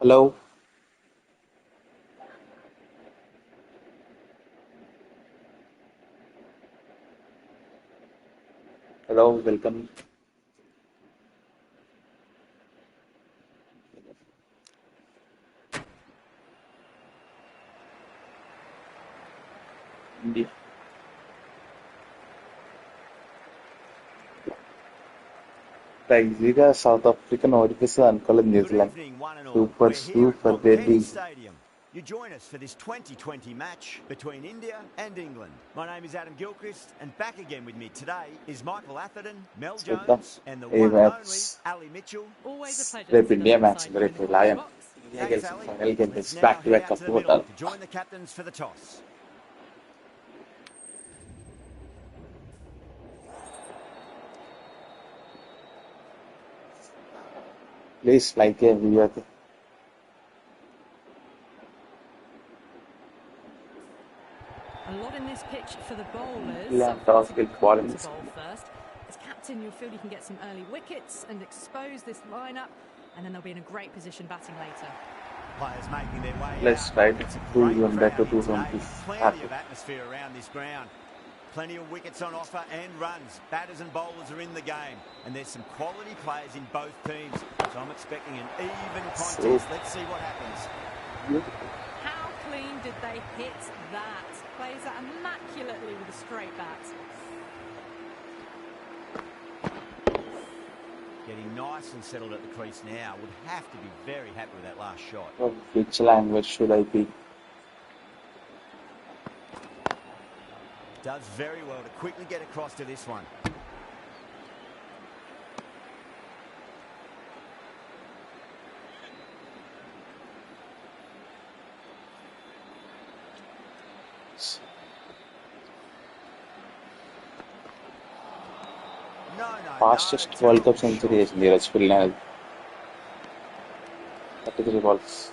Hello, hello, welcome. India. Easyగా south African ఓడిపిస్తుంది అనుకోలేదు Good New Zealand. evening, one and all. Super We're here at super Pubg baby. Stadium. You join us for this 2020 match between India and England. My name is Adam Gilchrist, and back again with me today is Michael Atherton, Mel చూద్దాం Jones, and the A one and match. only Ali Mitchell. Always a pleasure to రేపు sit India match alongside ఉంది. you in రేపు the లాయం commentary box. India Thanks, గెలిచి Ali. Final Let's గెలిచి now back to head back out to cup the middle కొట్టాలి. to join the captains for the toss. Please like A video. A lot in this pitch for the bowlers. Yeah, So far toss to with be bowling. called to bowl first. As captain, you'll feel you can get some early wickets and expose this lineup, and then they'll be in a great position batting later. Players making their way Let's out. try to It's a do great one crowd better here to today. 20. Plenty of atmosphere around this ground. Plenty of wickets on offer and runs. Batters and bowlers are in the game. And there's some quality players in both teams. So I'm expecting an even contest. Let's see what happens. How clean did they hit that? Plays that immaculately with a straight bat. Getting nice and settled at the crease now. Would have to be very happy with that last shot. Which language should I be? Does very well to quickly get across to this one. Fastest World Cup century is Neeraj Pilnal. 33 balls.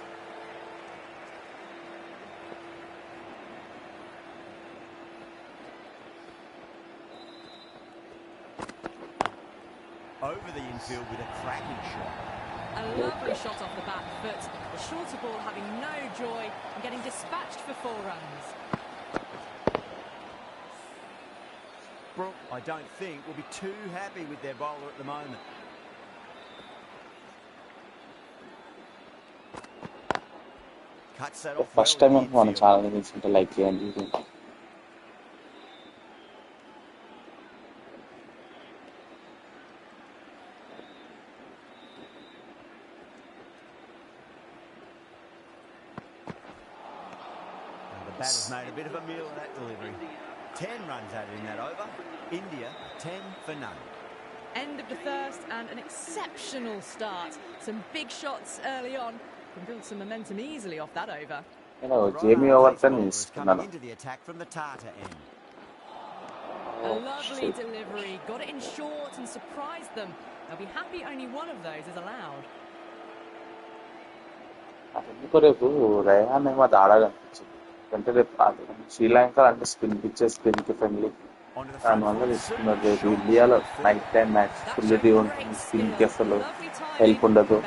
Over the infield with a cracking shot. A lovely shot off the back foot. The shorter ball having no joy and getting dispatched for 4 runs. Brook, I don't think, will be too happy with their bowler at the moment. Cuts that off First well time in the on infield. channel in like and The batter's made a bit of a meal of that delivery. 10 runs added in that over. India, 10 for none. End of the first and an exceptional start. Some big shots early on. Can build some momentum easily off that over. Jamie Overton is coming into the attack from the Tata end. A lovely delivery. Got it in short and surprised them. They'll be happy only one of those is allowed. ఎందుకో రేపు రైహాన్ ఏమో ఆడాలనిపించింది. అంటే రేపు శ్రీలంక అంటే spin pitches స్పిన్కి friendly. దానివల్ల తీసుకున్నారు. రేపు ఇండియాలో night time match full the ఉంటుంది. స్పిన్కి అసలు హెల్ప్ ఉండదు.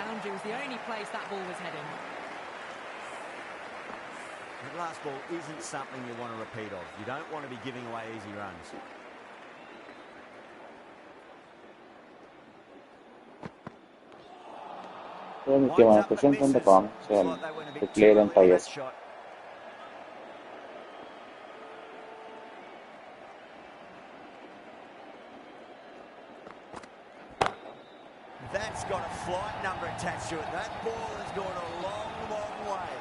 That last ball isn't something you want to repeat of. You don't want to be giving away easy runs. ఇంకేమైనా క్వశ్చన్స్ ఉంటే కామెంట్ చేయాలి. Player and tigers. That's got a flight number attached to it. That ball has gone a long, long way.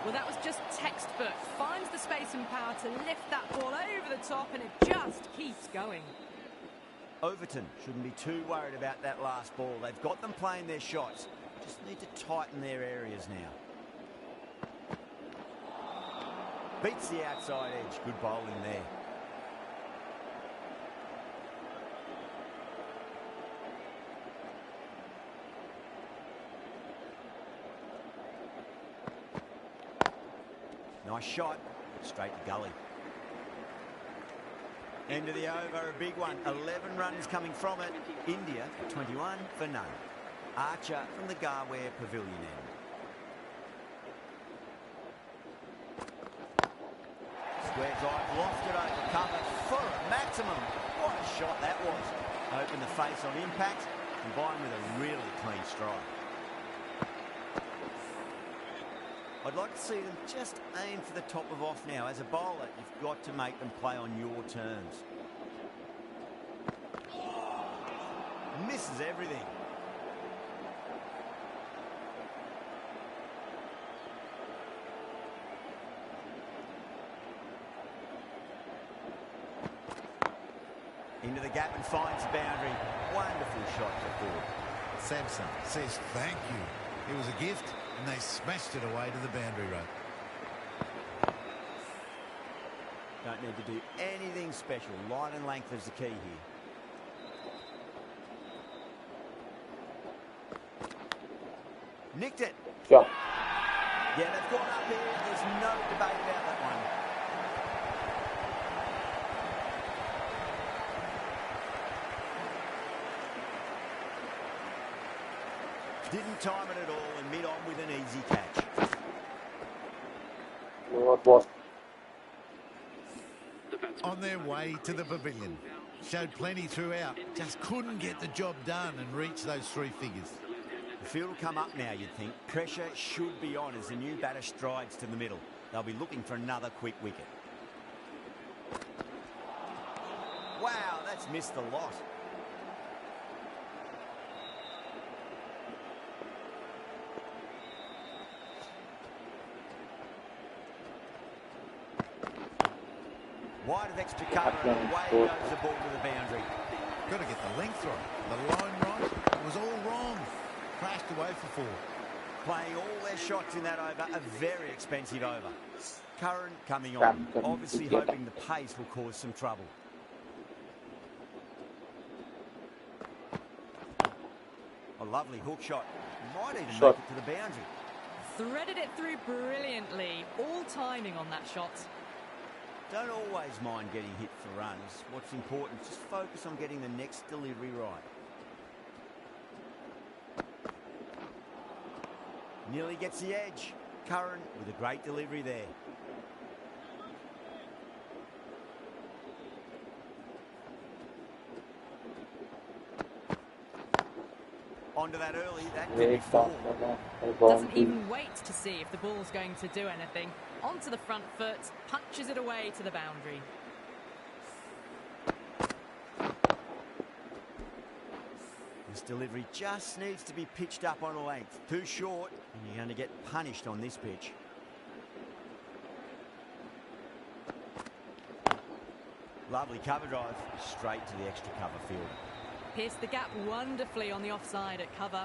Well, that was just textbook. Finds the space and power to lift that ball over the top, and it just keeps going. Overton shouldn't be too worried about that last ball. They've got them playing their shots. Just need to tighten their areas now. Beats the outside edge. Good bowling there. Nice shot. Straight to gully. End of the over, a big one. 11 runs coming from it. India, 21 for none. Archer from the Garware Pavilion end. drive, lofted over cover for a maximum. What a shot that was. Open the face on impact, combined with a really clean strike. I'd like to see them just aim for the top of off now. As a bowler, you've got to make them play on your terms. Misses everything. Into the gap and finds the boundary. Wonderful shot to forward. Samson says thank you. It was a gift and they smashed it away to the boundary rope. Don't need to do anything special. Line and length is the key here. Nicked it. Yeah. Yeah, they've gone up here. There's no debate about that one. Didn't time it at all and mid-on with an easy catch. What was? On their way to the pavilion. Showed plenty throughout. Just couldn't get the job done and reach those 3 figures. The field will come up now, you'd think. Pressure should be on as the new batter strides to the middle. They'll be looking for another quick wicket. Wow, that's missed a lot. Wide of extra cover and away goes the ball to the boundary. Got to get the length right. The line right. It was all wrong. Crashed away for 4. Playing all their shots in that over, a very expensive over. Curran coming on, obviously hoping the pace will cause some trouble. A lovely hook shot. Might even make it to the boundary. Threaded it through brilliantly. All timing on that shot. Don't always mind getting hit for runs. What's important is just focus on getting the next delivery right. Nearly gets the edge. Curran with a great delivery there. Onto that early, that could be 4. Doesn't even wait to see if the ball's going to do anything. Onto the front foot, punches it away to the boundary. This delivery just needs to be pitched up on a length. Too short, and you're going to get punished on this pitch. Lovely cover drive, straight to the extra cover fielder. Pierced the gap wonderfully on the offside at cover.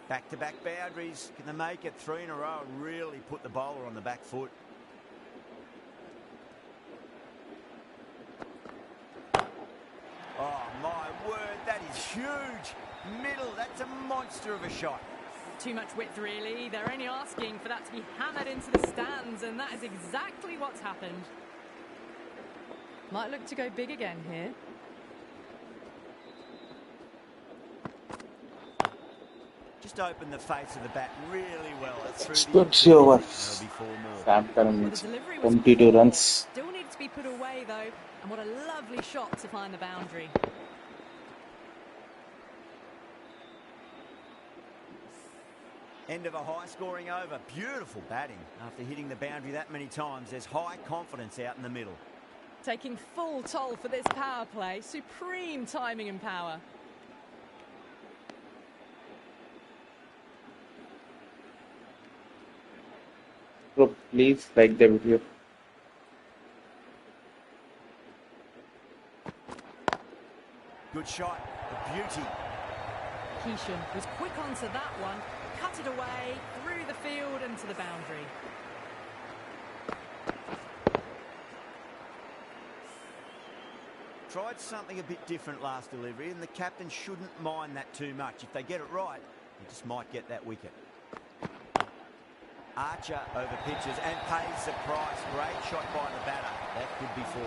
Back-to-back boundaries. Can they make it 3 in a row and really put the bowler on the back foot? Oh, my word, that is huge. Middle, that's a monster of a shot. Too much width, really. They're only asking for that to be hammered into the stands, and that is exactly what's happened. Might look to go big again here. Just opened the face of the bat really well. Good over. Sam Curran 22 runs. Still needs to be put away, though. And what a lovely shot to find the boundary. End of a high-scoring over. Beautiful batting. After hitting the boundary that many times, there's high confidence out in the middle. Taking full toll for this power play. Supreme timing and power. So please like the video. Good shot. A beauty. Keeshan was quick onto that one. Cut it away, through the field and to the boundary. Tried something a bit different last delivery, and the captain shouldn't mind that too much. If they get it right, they just might get that wicket. Archer over pitches and pays the price. Great shot by the batter. That could be 4.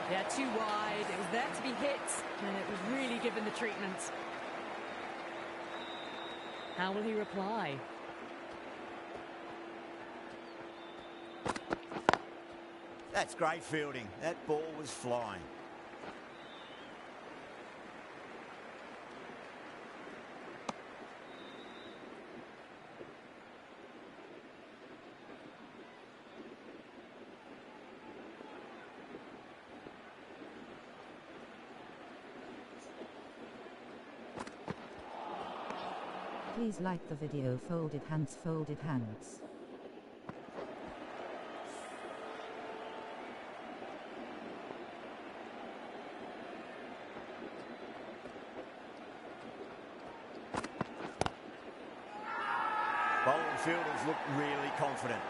Yeah, too wide. It was there to be hit, and it was really given the treatment. How will he reply? That's great fielding. That ball was flying. Please like the video. Folded hands, folded hands. Bowling fielders look really confident.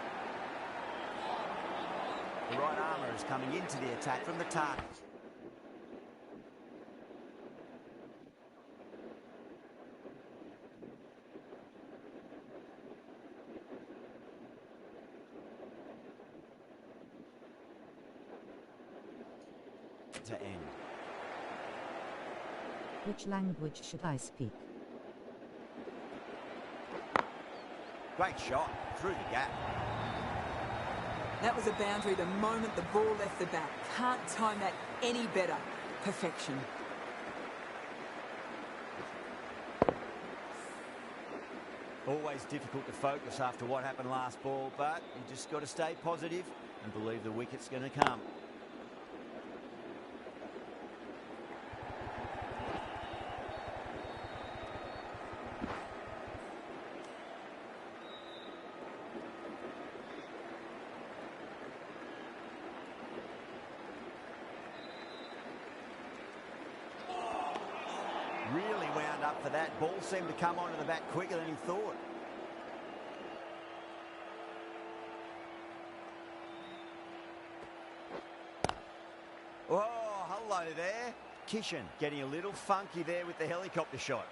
The right armour is coming into the attack from the target. To end. Which language should I speak? Great shot through the gap. That was a boundary the moment the ball left the bat. Can't time that any better. Perfection. Always difficult to focus after what happened last ball, but you just got to stay positive and believe the wicket's going to come. Really wound up for that. Ball seemed to come onto the bat quicker than he thought. Oh, hello there. Kishan getting a little funky there with the helicopter shot.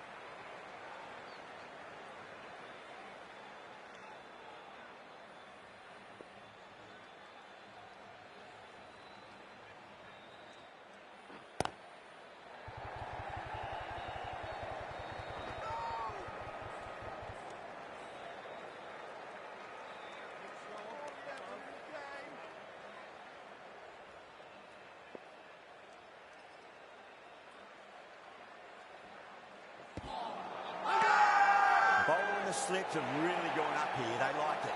Bowling the slips have really gone up here. They like it.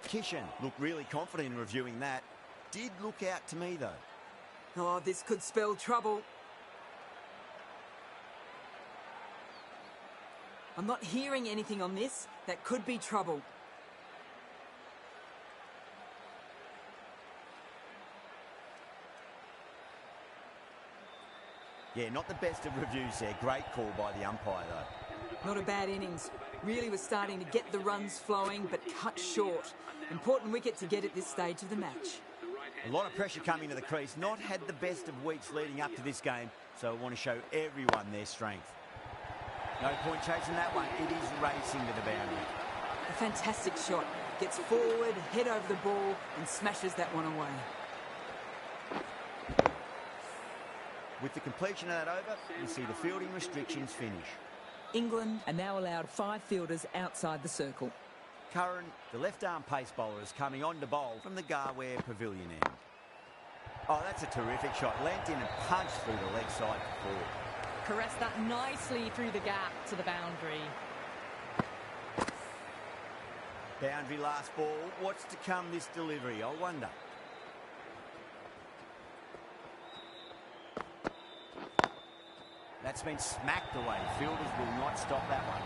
Kishan looked really confident in reviewing that. Did look out to me, though. Oh, this could spell trouble. I'm not hearing anything on this. That could be trouble. Yeah, not the best of reviews there. Great call by the umpire, though. Not a bad innings. Really was starting to get the runs flowing, but cut short. Important wicket to get at this stage of the match. A lot of pressure coming to the crease. Not had the best of weeks leading up to this game, so I want to show everyone their strength. No point chasing that one. It is racing to the boundary. A fantastic shot. Gets forward, head over the ball, and smashes that one away. With the completion of that over, you see the fielding restrictions finish. England are now allowed 5 fielders outside the circle. Curran, the left-arm pace bowler, is coming on to bowl from the Garware Pavilion end. Oh, that's a terrific shot. Leant in and punched through the leg side for 4. Caressed that nicely through the gap to the boundary. Boundary last ball. What's to come this delivery, I wonder. That's been smacked away. Fielders will not stop that one.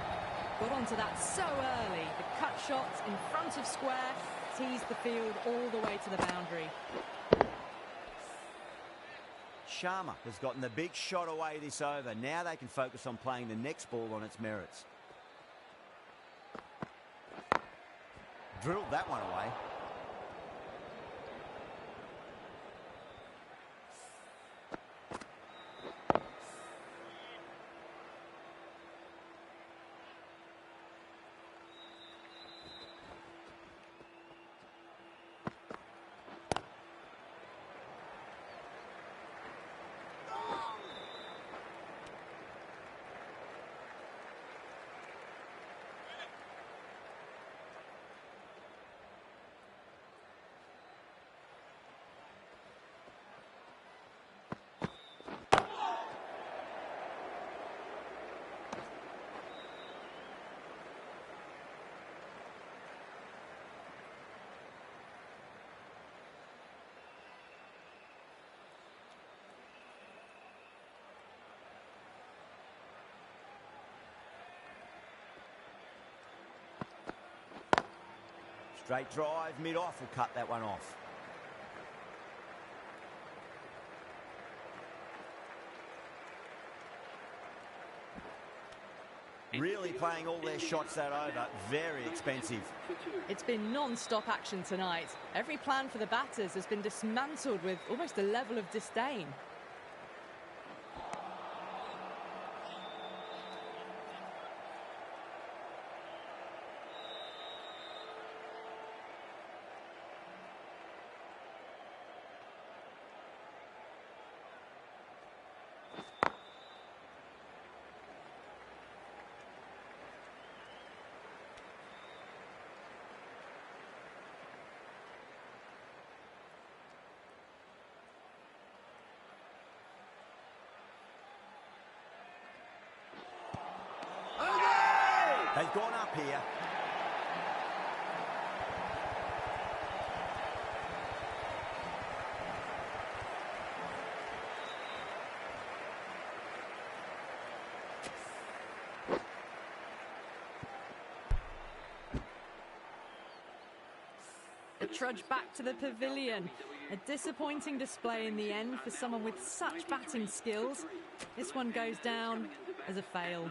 Got onto that so early. The cut shot in front of square teased the field all the way to the boundary. Sharma has gotten the big shot away this over. Now they can focus on playing the next ball on its merits. Drilled that one away. Straight drive, mid-off will cut that one off. Really playing all their shots that over. Very expensive. It's been non-stop action tonight. Every plan for the batters has been dismantled with almost a level of disdain. They've gone up here. The trudge back to the pavilion. A disappointing display in the end for someone with such batting skills. This one goes down as a fail.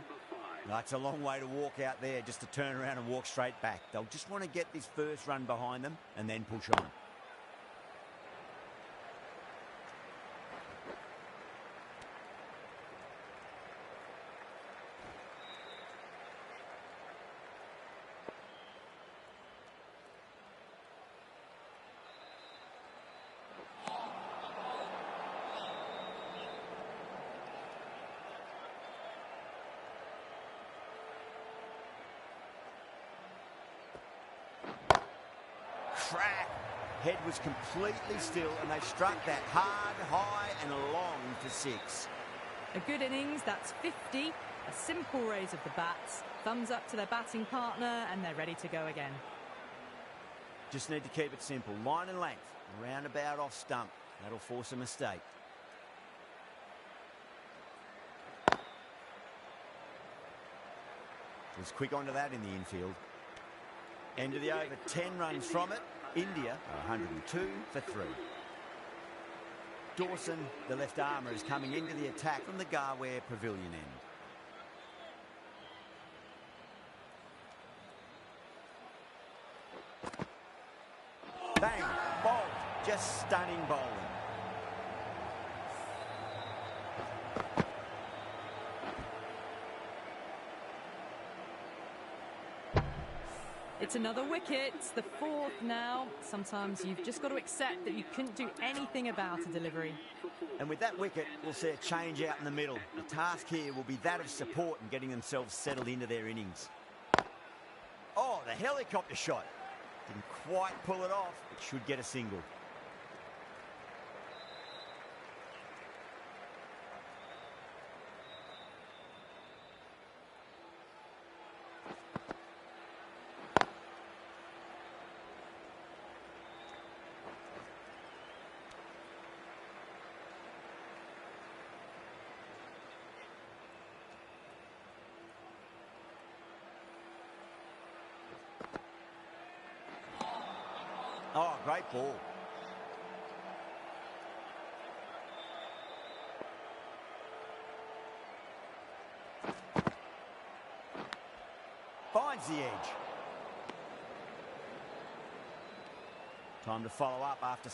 It's a long way to walk out there just to turn around and walk straight back. They'll just want to get this first run behind them and then push on. Crack! Head was completely still and they struck that hard, high and long for 6. A good innings, that's 50. A simple raise of the bats. Thumbs up to their batting partner and they're ready to go again. Just need to keep it simple. Line and length. Roundabout off stump. That'll force a mistake. Was quick onto that in the infield. End of the over, 10 runs from it. India are 102 for 3. Dawson, the left armour, is coming into the attack from the Garware Pavilion end. Bang! Bowled. Just stunning bowling. It's another wicket. It's the 4th now. Sometimes you've just got to accept that you couldn't do anything about a delivery. And with that wicket, we'll see a change out in the middle. The task here will be that of support and getting themselves settled into their innings. Oh, the helicopter shot. Didn't quite pull it off. It should get a single. Oh, great ball. Finds the edge. Time to follow up after...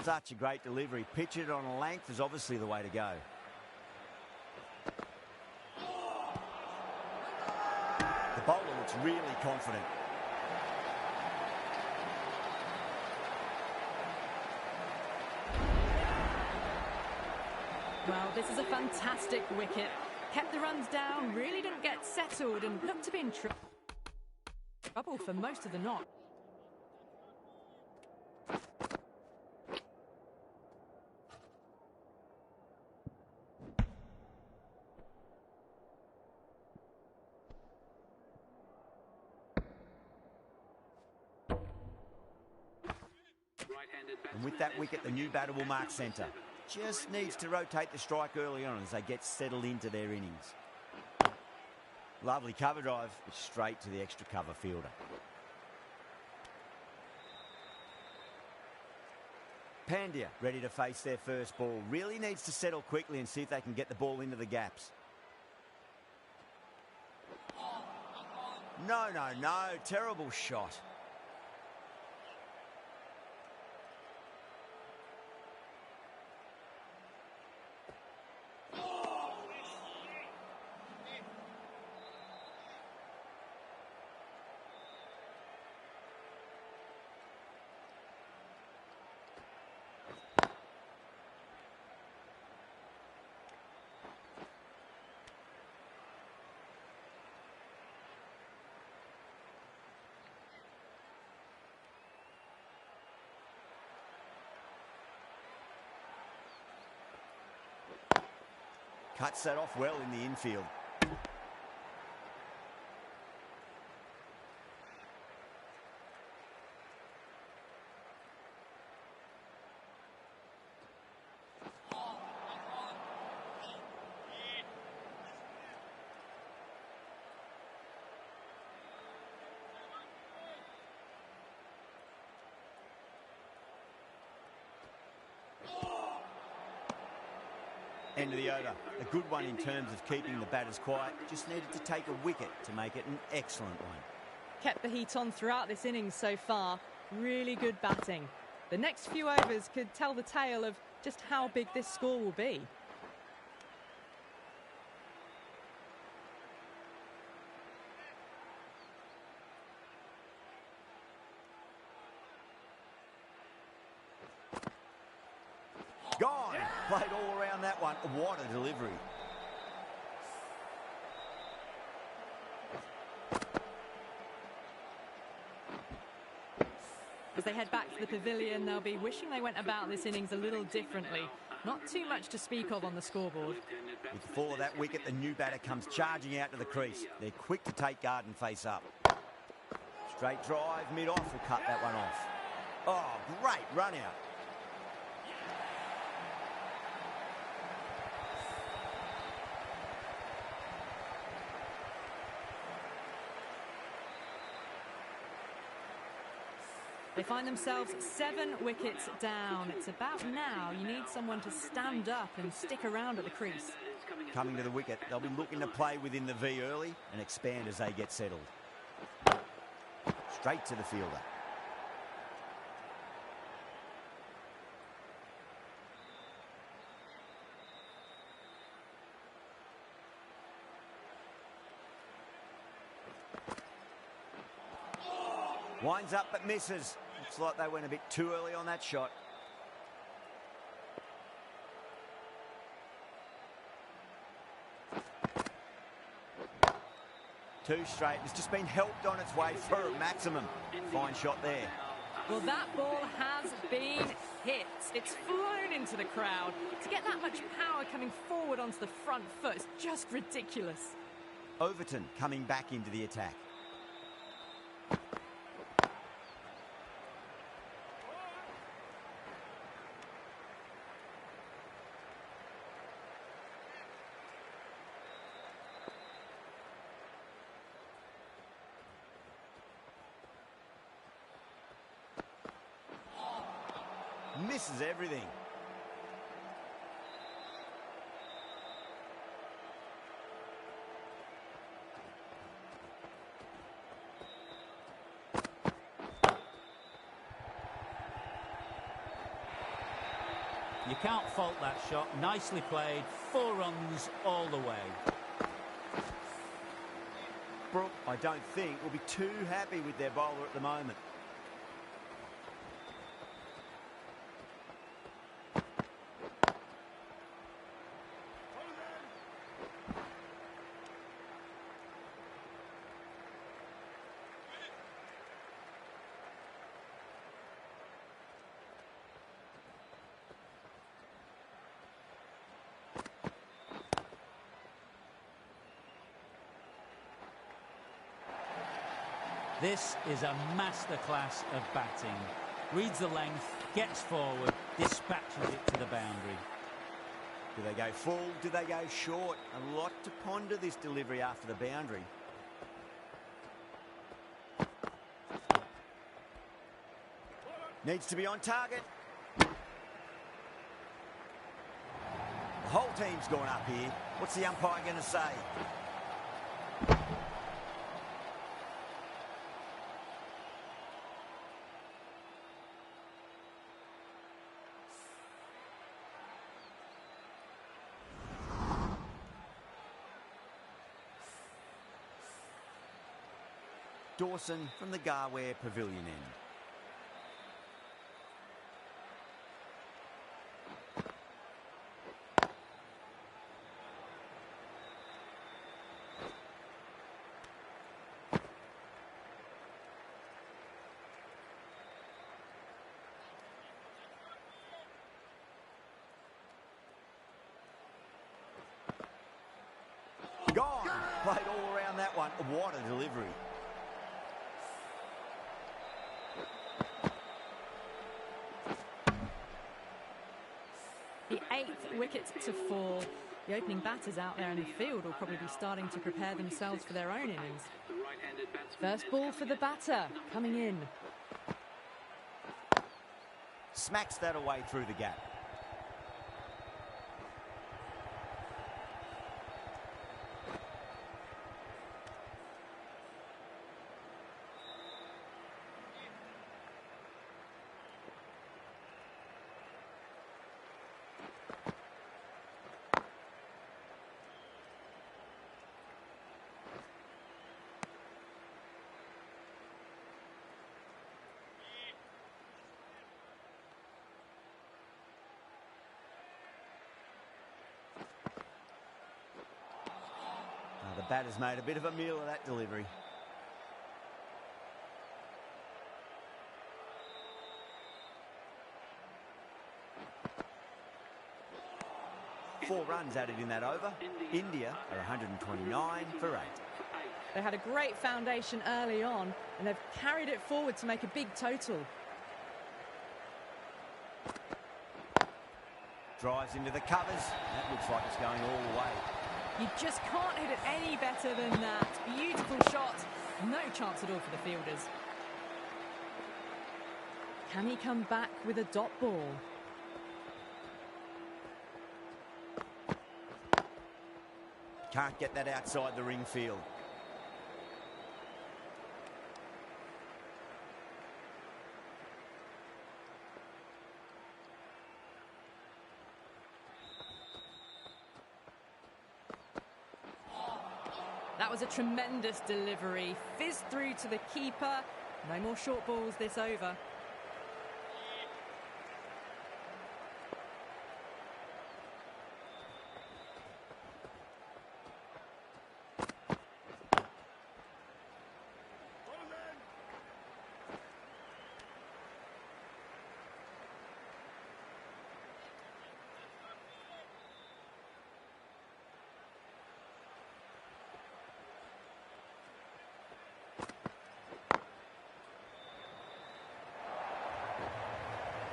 Such a great delivery. Pitch it on a length is obviously the way to go. The bowler looks really confident. Well, this is a fantastic wicket. Kept the runs down, really didn't get settled and looked to be in trouble for most of the knock. And with that wicket, the new batter will mark centre. Just needs to rotate the strike early on as they get settled into their innings. Lovely cover drive, but straight to the extra cover fielder. Pandya ready to face their first ball. Really needs to settle quickly and see if they can get the ball into the gaps. No, no, no. Terrible shot. Cuts that off well in the infield. End of the over. A good one in terms of keeping the batters quiet. Just needed to take a wicket to make it an excellent one. Kept the heat on throughout this innings so far. Really good batting. The next few overs could tell the tale of just how big this score will be. Gone. Played all around that one. What a delivery. As they head back to the pavilion, they'll be wishing they went about this innings a little differently. Not too much to speak of on the scoreboard. With the fall of that wicket, the new batter comes charging out to the crease. They're quick to take guard and face up. Straight drive, mid-off will cut that one off. Oh, great run out. They find themselves 7 wickets down. It's about now you need someone to stand up and stick around at the crease. Coming to the wicket, they'll be looking to play within the V early and expand as they get settled. Straight to the fielder. Winds up but misses. Looks like they went a bit too early on that shot. Too straight. It's just been helped on its way for a maximum. Fine shot there. Well, that ball has been hit. It's flown into the crowd. To get that much power coming forward onto the front foot is just ridiculous. Overton coming back into the attack. Misses everything. You can't fault that shot. Nicely played. 4 runs all the way. Brooke, I don't think, will be too happy with their bowler at the moment. This is a masterclass of batting. Reads the length, gets forward, dispatches it to the boundary. Do they go full? Do they go short? A lot to ponder this delivery after the boundary. Needs to be on target. The whole team's gone up here. What's the umpire going to say? Dawson from the Garware Pavilion end. Gone! Played all around that one. What a delivery. The 8th wicket to fall. The opening batters out there in the field will probably be starting to prepare themselves for their own innings. First ball for the batter, coming in. Smacks that away through the gap. The batter's made a bit of a meal of that delivery. Four runs added in that over. India are 129 for 8. They had a great foundation early on and they've carried it forward to make a big total. Drives into the covers. That looks like it's going all the way. You just can't hit it any better than that. Beautiful shot. No chance at all for the fielders. Can he come back with a dot ball? Can't get that outside the ring field. That was a tremendous delivery. Fizzed through to the keeper. No more short balls this over.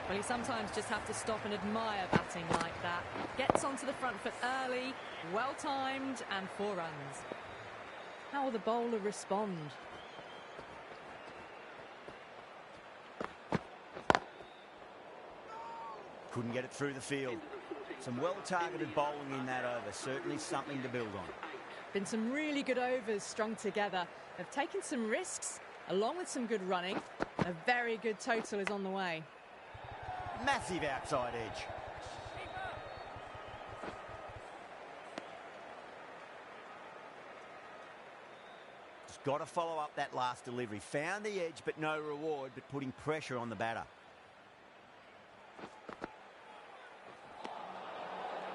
Well, you sometimes just have to stop and admire batting like that. Gets onto the front foot early, well-timed, and 4 runs. How will the bowler respond? Couldn't get it through the field. Some well-targeted bowling in that over. Certainly something to build on. Been some really good overs strung together. They've taken some risks, along with some good running. A very good total is on the way. Massive outside edge. Just got to follow up that last delivery. Found the edge, but no reward, but putting pressure on the batter.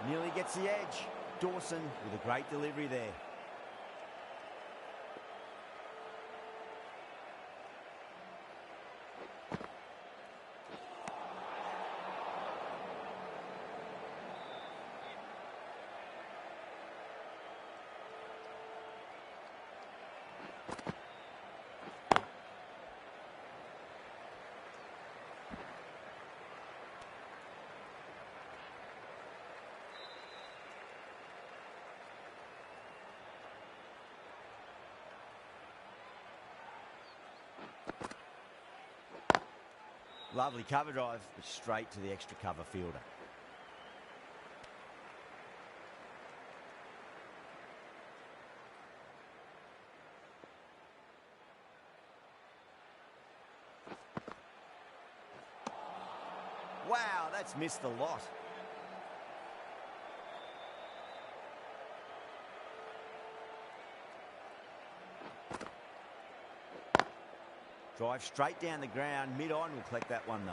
Nearly gets the edge. Dawson with a great delivery there. Lovely cover drive, but straight to the extra cover fielder. Wow, that's missed the lot. Drive straight down the ground, mid-on will collect that one though.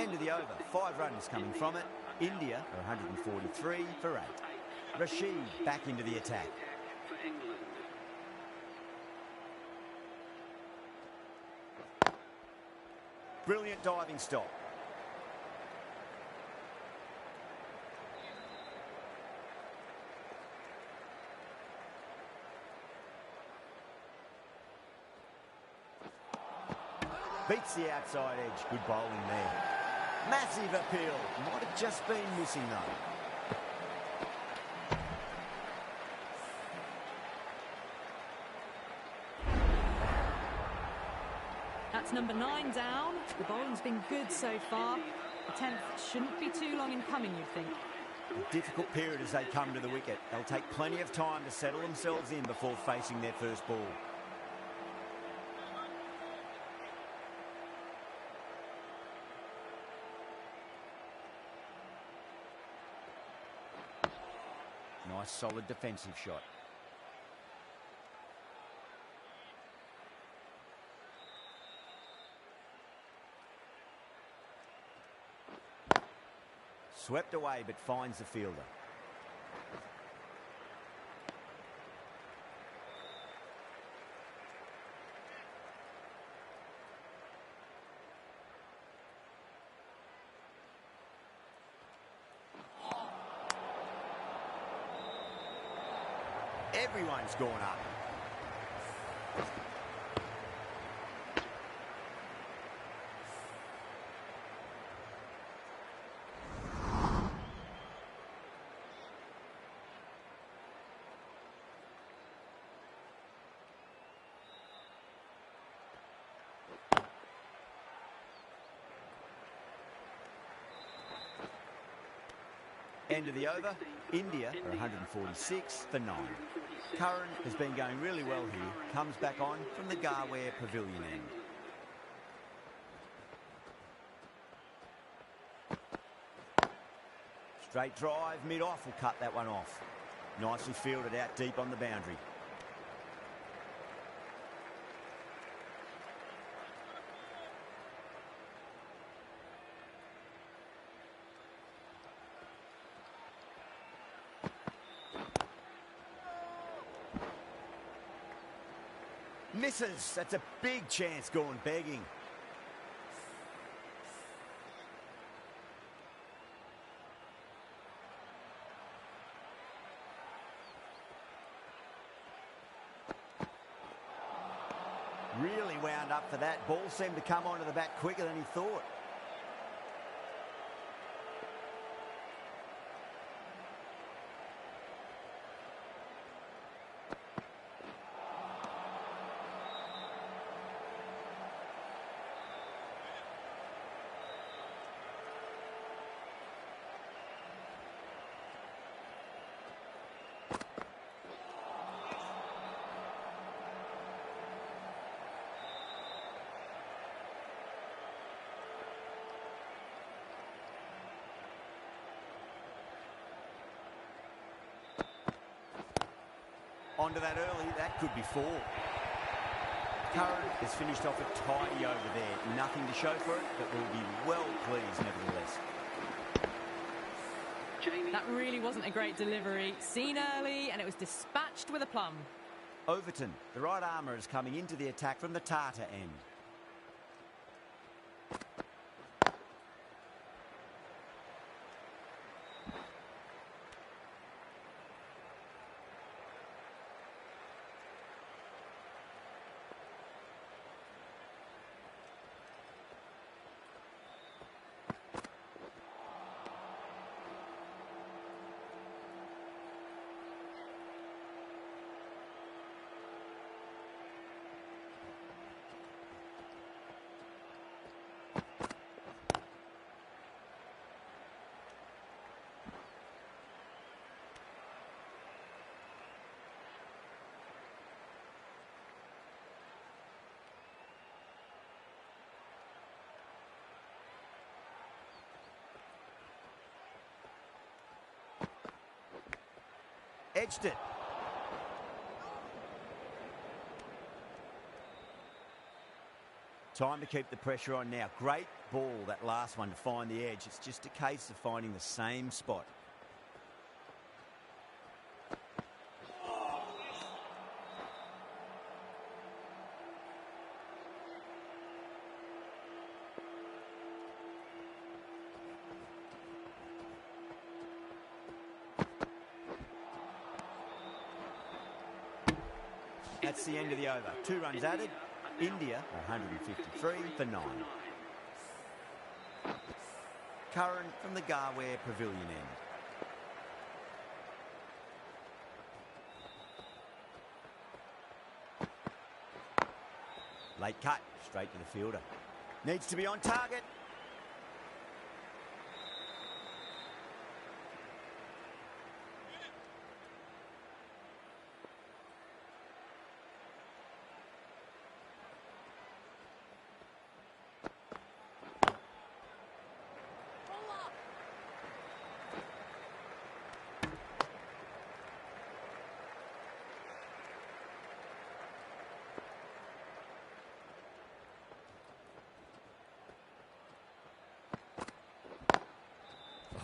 End of the over, 5 runs coming from it. India are 143 for 8. Rashid back into the attack. Brilliant diving stop. Beats the outside edge. Good bowling there. Massive appeal. Might have just been missing though. That's number 9 down. The bowling's been good so far. The 10th shouldn't be too long in coming, you'd think. A difficult period as they come to the wicket. They'll take plenty of time to settle themselves in before facing their first ball. Nice solid defensive shot. Swept away but finds the fielder. Everyone's gone up. End of the over. India are 146 for 9. Curran has been going really well here. Comes back on from the Garware Pavilion end. Straight drive, mid-off will cut that one off. Nicely fielded out deep on the boundary. Misses. That's a big chance gone begging. Really wound up for that. Ball seemed to come onto the bat quicker than he thought. Onto that early, that could be 4. Curran has finished off a tidy over there. Nothing to show for it, but will be well pleased nevertheless. That really wasn't a great delivery. Seen early, and it was dispatched with a plum. Overton, the right armour, is coming into the attack from the Tata end. edged it. Time to keep the pressure on now. Great ball, that last one, to find the edge. It's just a case of finding the same spot. That's the end of the over. 2 runs added. India 153 for 9. Curran from the Garware Pavilion end. Late cut, straight to the fielder. Needs to be on target.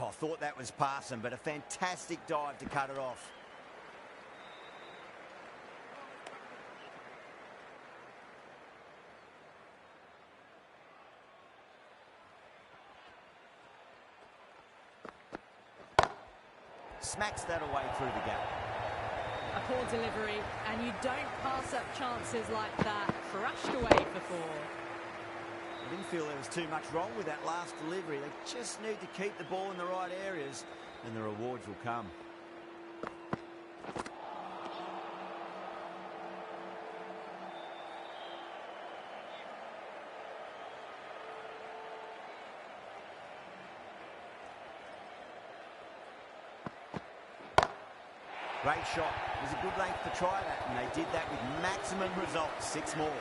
Oh, I thought that was passing, but a fantastic dive to cut it off. Smacks that away through the gap. A poor delivery, and you don't pass up chances like that. Crushed away for 4. I didn't feel there was too much wrong with that last delivery. They just need to keep the ball in the right areas, and the rewards will come. Great shot. It was a good length to try that, and they did that with maximum results. 6 more.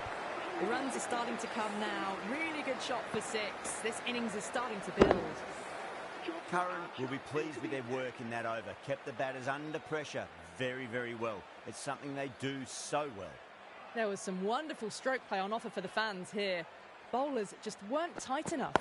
The runs are starting to come now. Really good shot for 6. This innings is starting to build. Curran will be pleased with their work in that over. Kept the batters under pressure very, very well. It's something they do so well. There was some wonderful stroke play on offer for the fans here. Bowlers just weren't tight enough.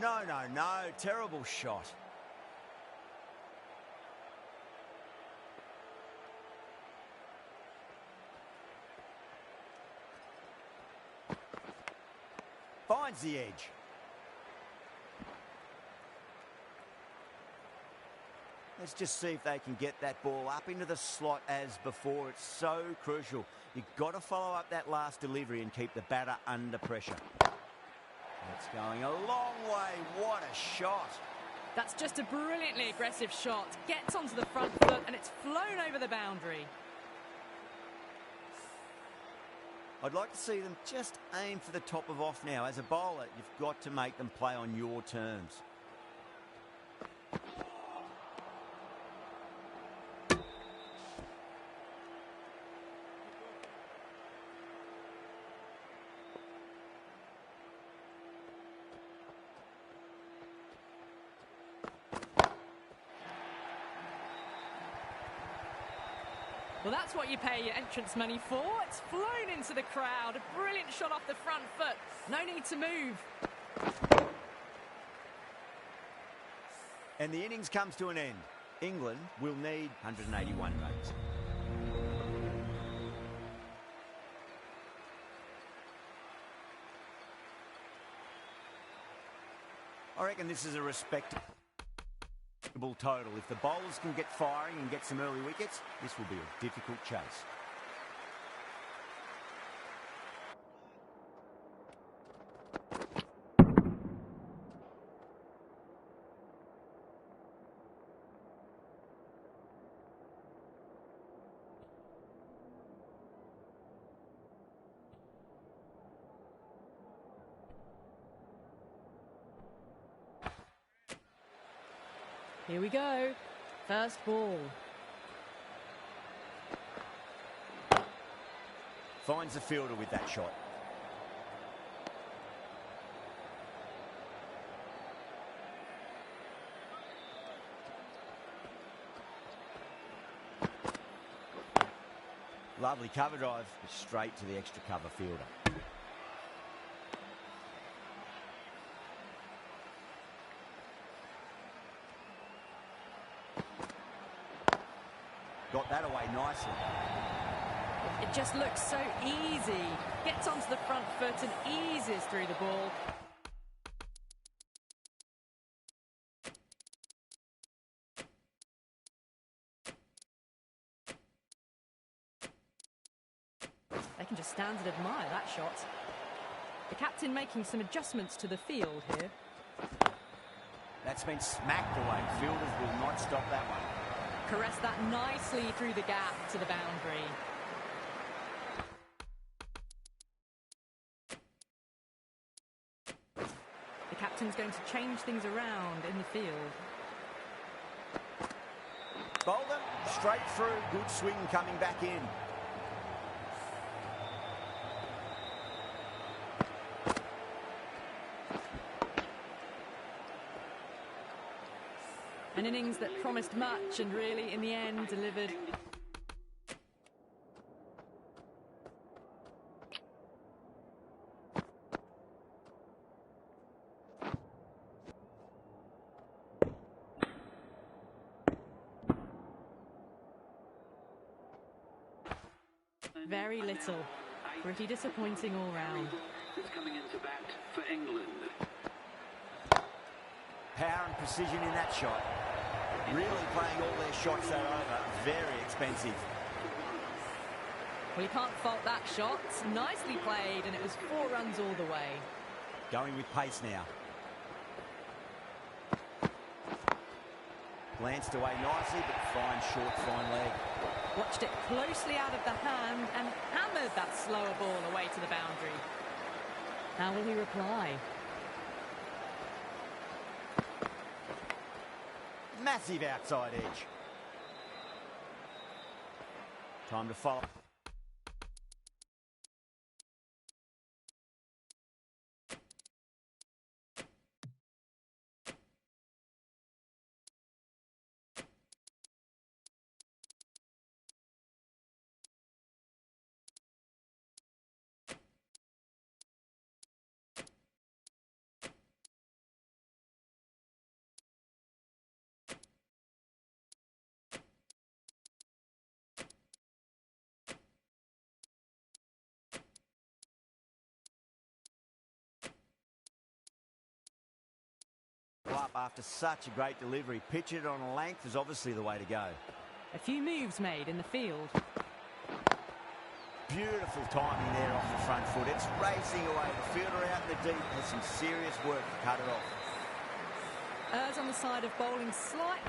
No, no, no. Terrible shot. Finds the edge. Let's just see if they can get that ball up into the slot as before. It's so crucial. You've got to follow up that last delivery and keep the batter under pressure. That's going a long way. What a shot. That's just a brilliantly aggressive shot. Gets onto the front foot and it's flown over the boundary. I'd like to see them just aim for the top of off now. As a bowler, you've got to make them play on your terms. Well, that's what you pay your entrance money for. It's flown into the crowd. A brilliant shot off the front foot. No need to move. And the innings comes to an end. England will need 181 runs. I reckon this is a respectable total. If the bowlers can get firing and get some early wickets, this will be a difficult chase. Here we go. First ball. Finds the fielder with that shot. Lovely cover drive, straight to the extra cover fielder. Got that away nicely. It just looks so easy. Gets onto the front foot and eases through the ball. They can just stand and admire that shot. The captain making some adjustments to the field here. That's been smacked away. Fielders will not stop that one. Caress that nicely through the gap to the boundary. The captain's going to change things around in the field. Bolden, straight through. Good swing coming back in. An innings that promised much and really, in the end, delivered. Very little. Pretty disappointing all round. Is coming into bat for England. Power and precision in that shot. Really playing all their shots that over. Very expensive. Well, you can't fault that shot. Nicely played, and it was 4 runs all the way. Going with pace now. Glanced away nicely, but fine short, fine leg. Watched it closely out of the hand and hammered that slower ball away to the boundary. How will he reply? Massive outside edge. Time to follow. Up after such a great delivery. Pitch it on a length is obviously the way to go. A few moves made in the field. Beautiful timing there off the front foot. It's racing away. The fielder out in the deep has some serious work to cut it off. Errs on the side of bowling slight.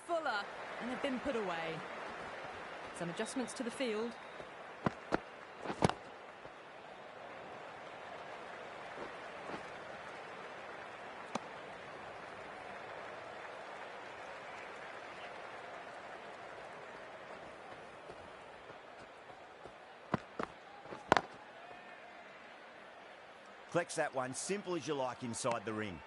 Fuller, and they've been put away. Some adjustments to the field. Collects that one, simple as you like inside the ring.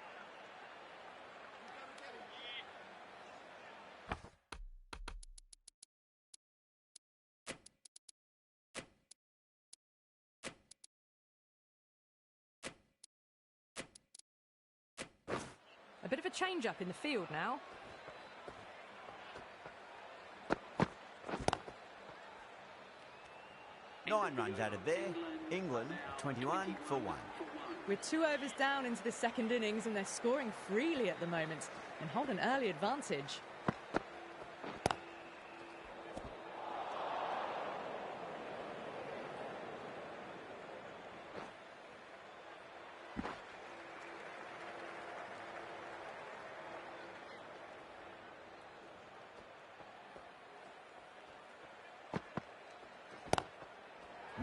A bit of a change-up in the field now. Nine runs added there. England 21 for 1. We're 2 overs down into the second innings and they're scoring freely at the moment and hold an early advantage.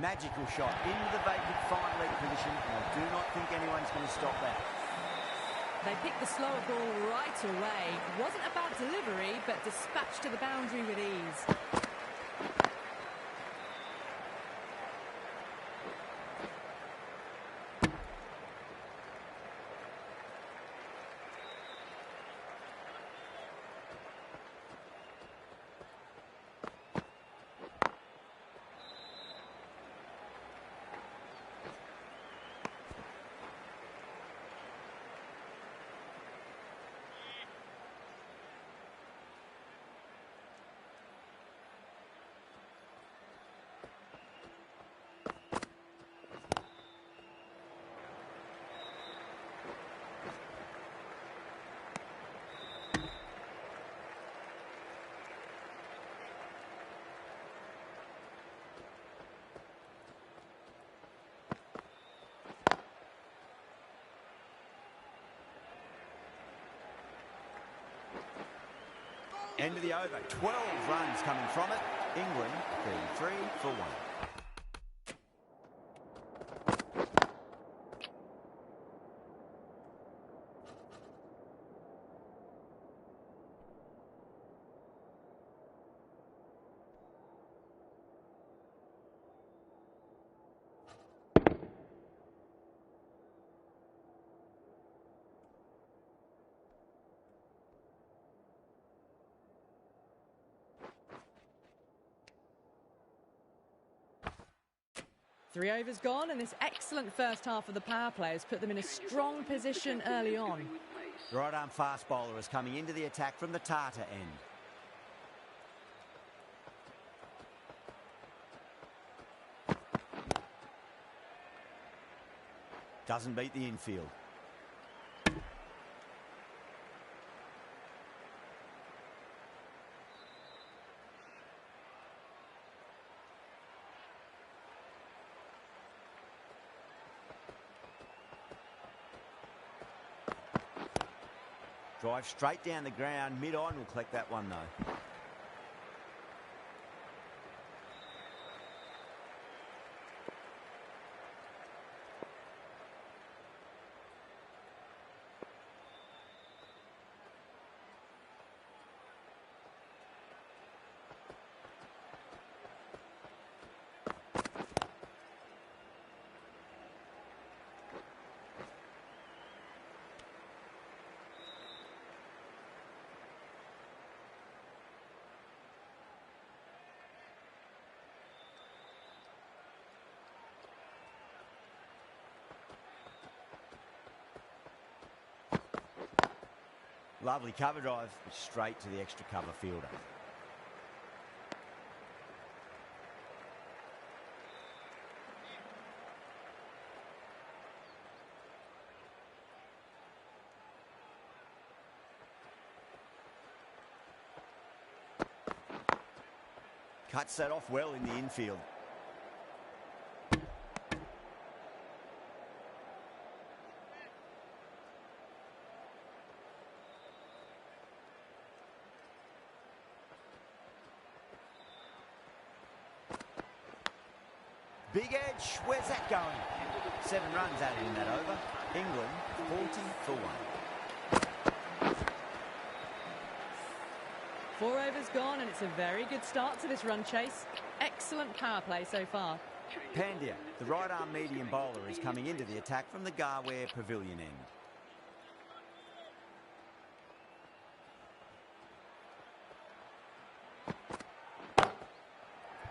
Magical shot into the vacant fine leg position, and I do not think anyone's going to stop that. They picked the slower ball right away. Wasn't a bad delivery, but dispatched to the boundary with ease. End of the over. 12 runs coming from it. England 33 for 1. Three overs gone, and this excellent first half of the power play has put them in a strong position early on. The right-arm fast bowler is coming into the attack from the Tata end. Doesn't beat the infield. Drive straight down the ground, mid-on will collect that one though. Lovely cover drive, straight to the extra cover fielder. Cuts that off well in the infield. Big edge, where's that going? 7 runs added in that over. England 40 for 1. 4 overs gone, and it's a very good start to this run chase. Excellent power play so far. Pandya, the right arm medium bowler, is coming into the attack from the Garware Pavilion end.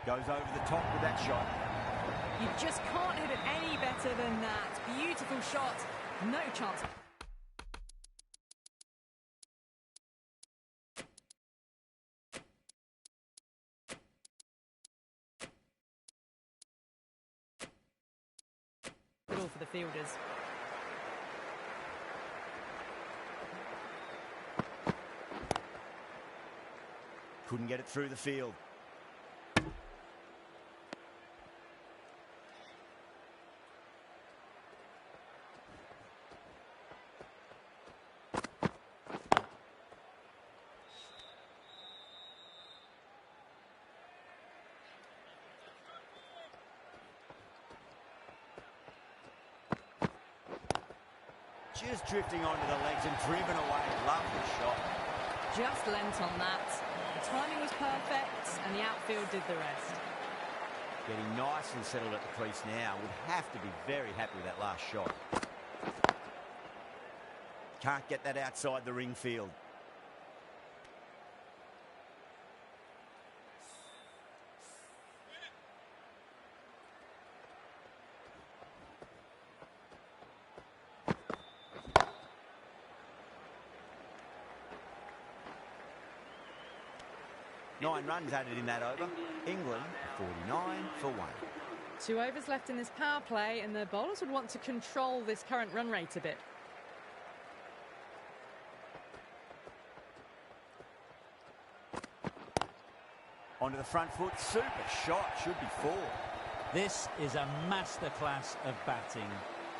Goes over the top with that shot. You just can't hit it any better than that. Beautiful shot. No chance. Good all for the fielders. Couldn't get it through the field. Just drifting onto the legs and driven away. Lovely shot. Just lent on that. The timing was perfect and the outfield did the rest. Getting nicely settled at the crease now. Would have to be very happy with that last shot. Can't get that outside the ring field. Nine runs added in that over. England 49 for 1. 2 overs left in this power play and the bowlers would want to control this current run rate a bit. Onto the front foot. Super shot. Should be 4. This is a masterclass of batting.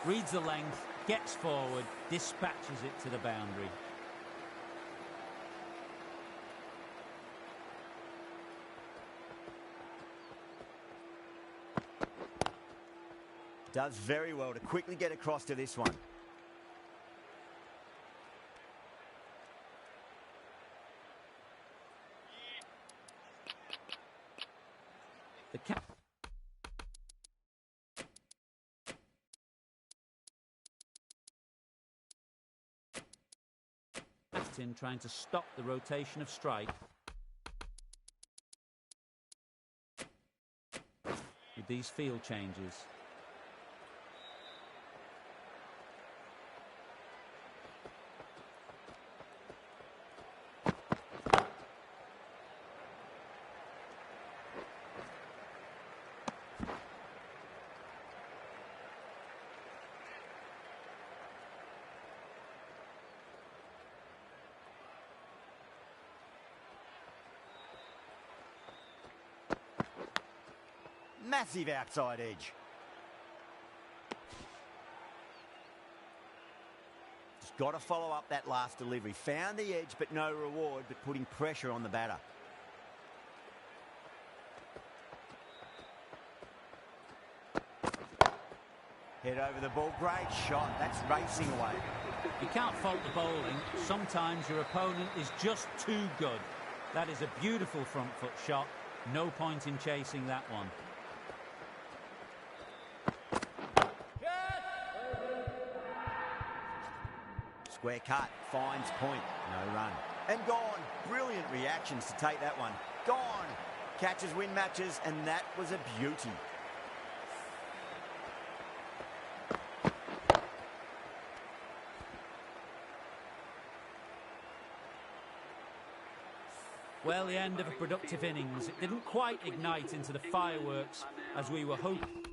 Reads the length, gets forward, dispatches it to the boundary. Does very well to quickly get across to this one. The captain trying to stop the rotation of strike with these field changes. Massive outside edge. Just got to follow up that last delivery. Found the edge, but no reward, but putting pressure on the batter. Head over the ball. Great shot. That's racing away. You can't fault the bowling. Sometimes your opponent is just too good. That is a beautiful front foot shot. No point in chasing that one. Square cut, finds point, no run. And gone. Brilliant reactions to take that one. Gone. Catches win matches, and that was a beauty. Well, the end of a productive innings. It didn't quite ignite into the fireworks as we were hoping.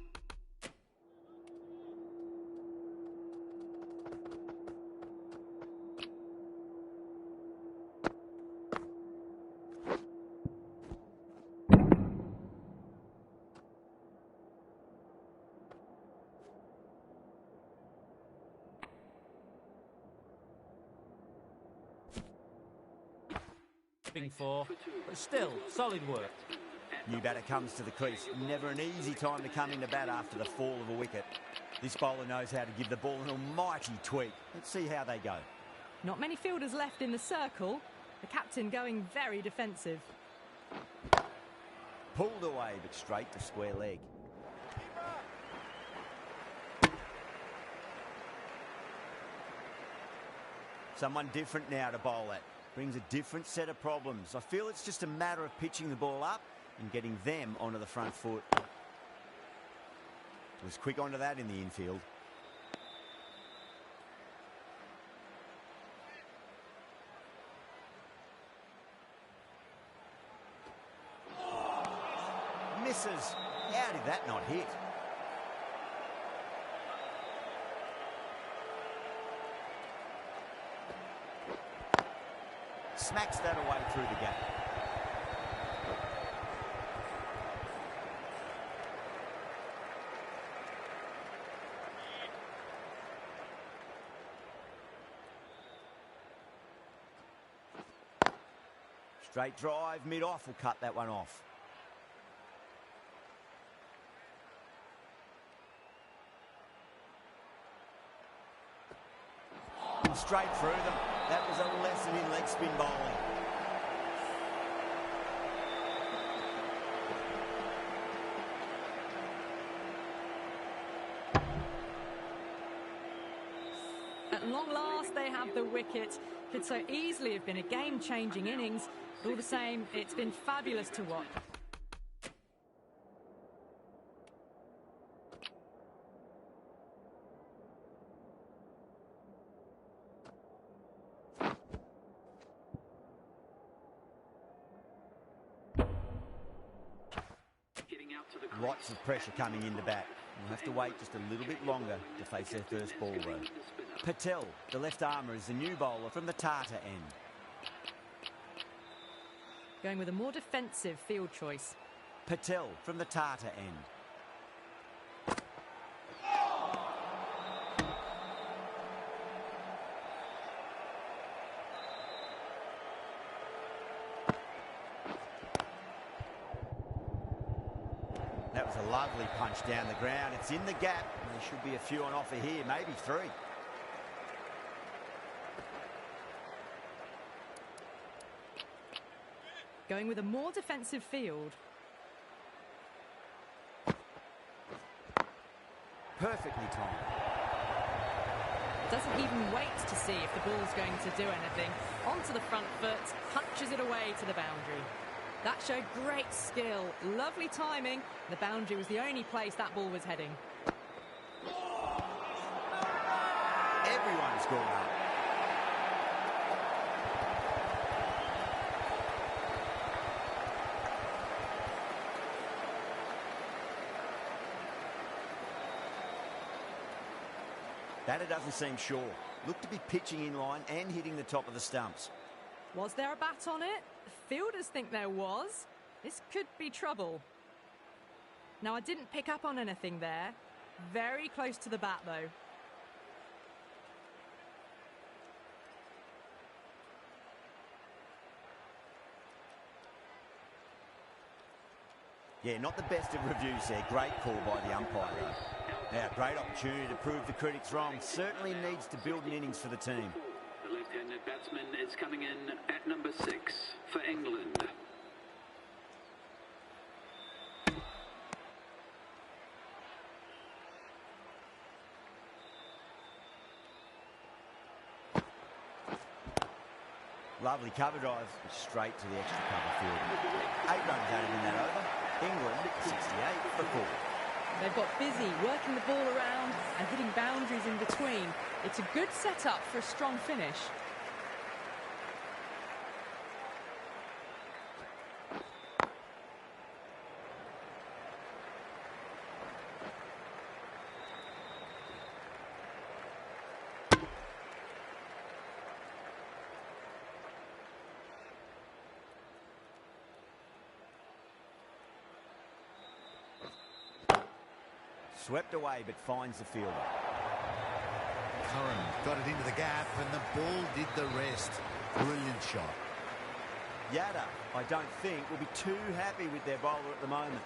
For, but still, solid work. New batter comes to the crease. Never an easy time to come into bat after the fall of a wicket. This bowler knows how to give the ball an almighty tweak. Let's see how they go. Not many fielders left in the circle. The captain going very defensive. Pulled away, but straight to square leg. Someone different now to bowl at. Brings a different set of problems. I feel it's just a matter of pitching the ball up and getting them onto the front foot. Was quick onto that in the infield. Misses. How did that not hit? Smacks that away through the gap. Straight drive, mid-off will cut that one off. straight through them. That was a lesson in leg spin bowling. At long last, they have the wicket. Could so easily have been a game-changing innings. But all the same, it's been fabulous to watch. Lots of pressure coming in the bat. We'll have to wait just a little bit longer to face their first ball, though. Patel, the left armour, is the new bowler from the Tata end. Going with a more defensive field choice. Patel from the Tata end. That was a lovely punch down the ground. It's in the gap, and there should be a few on offer here, maybe 3. Going with a more defensive field. Perfectly timed. Doesn't even wait to see if the ball's going to do anything. Onto the front foot, punches it away to the boundary. That showed great skill, lovely timing. The boundary was the only place that ball was heading. Everyone's gone up. Batter doesn't seem sure. Looked to be pitching in line and hitting the top of the stumps. Was there a bat on it? Fielders think there was. This could be trouble. Now, I didn't pick up on anything there. Very close to the bat, though. Yeah, not the best of reviews there. Great call by the umpire, though. Now, great opportunity to prove the critics wrong. Certainly needs to build an innings for the team. The left-handed batsman is coming in at number 6 for England. Lovely cover drive, straight to the extra cover field. 8 runs added in that over. England 68 for 4. They've got busy working the ball around and hitting boundaries in between. It's a good setup for a strong finish. Swept away, but finds the fielder. Curran got it into the gap, and the ball did the rest. Brilliant shot. Yada, I don't think, will be too happy with their bowler at the moment.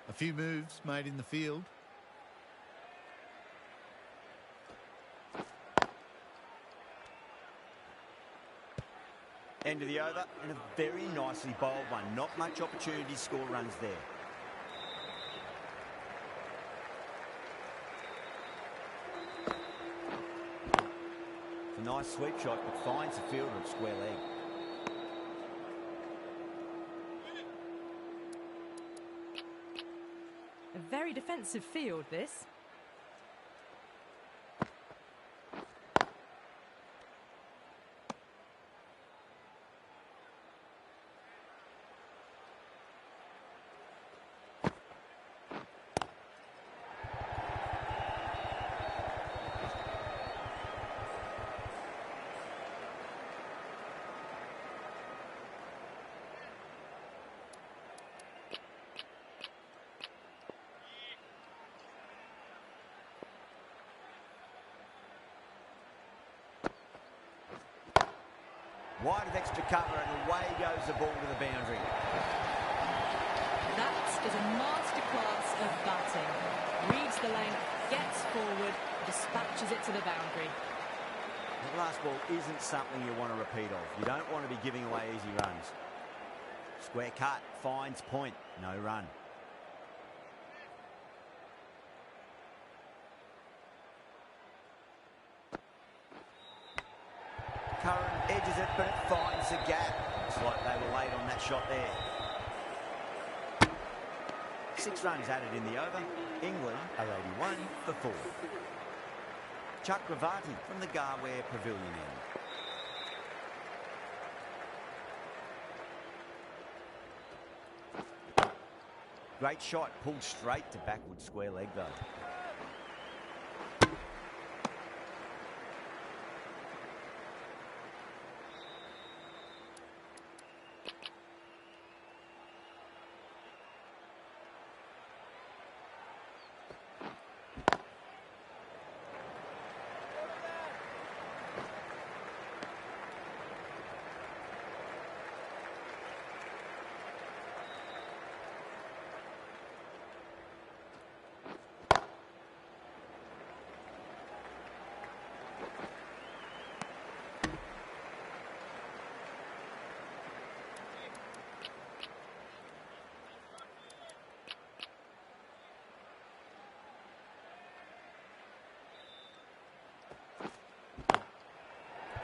A few moves made in the field. End of the over, and a very nicely bowled one. Not much opportunity to score runs there. It's a nice sweep shot, but finds the fielder at square leg. A very defensive field, this. Wide of extra cover, and away goes the ball to the boundary. That is a masterclass of batting. Reads the length, gets forward, dispatches it to the boundary. The last ball isn't something you want to repeat of. You don't want to be giving away easy runs. Square cut, finds point, no run. Curran edges it, but it finds the gap. Looks like they were late on that shot there. 6 runs added in the over. England are 81 for 4. Chakravarti from the Garware Pavilion end. Great shot, pulled straight to backward square leg though.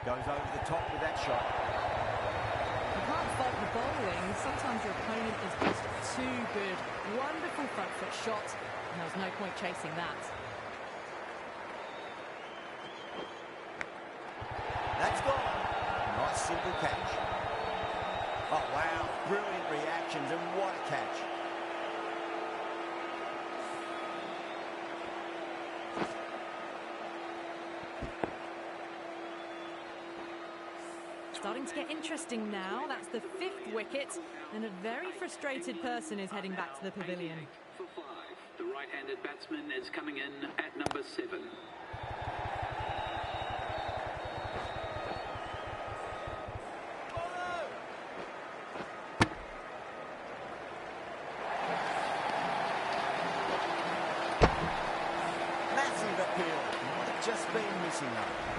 Goes over the top with that shot. You can't fault the bowling. Sometimes your opponent is just too good. Wonderful front foot shot, and there was no point chasing that. That's gone. Nice simple catch. Oh wow, brilliant reactions, and what a catch. Starting to get interesting now. That's the 5th wicket, and a very frustrated person is heading back to the pavilion. For 5, the right-handed batsman is coming in at number 7. Massive appeal. Might have just been missing though.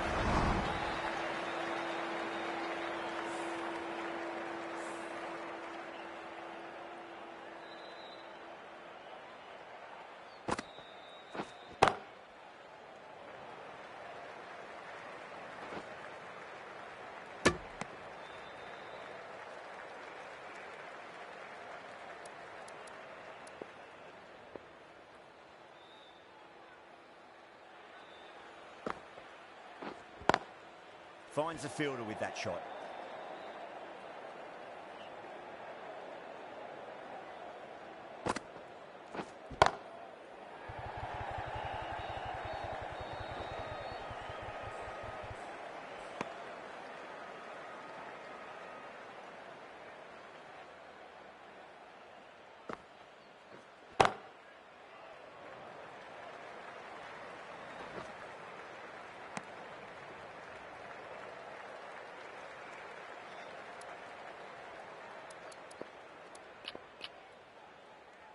Finds the fielder with that shot.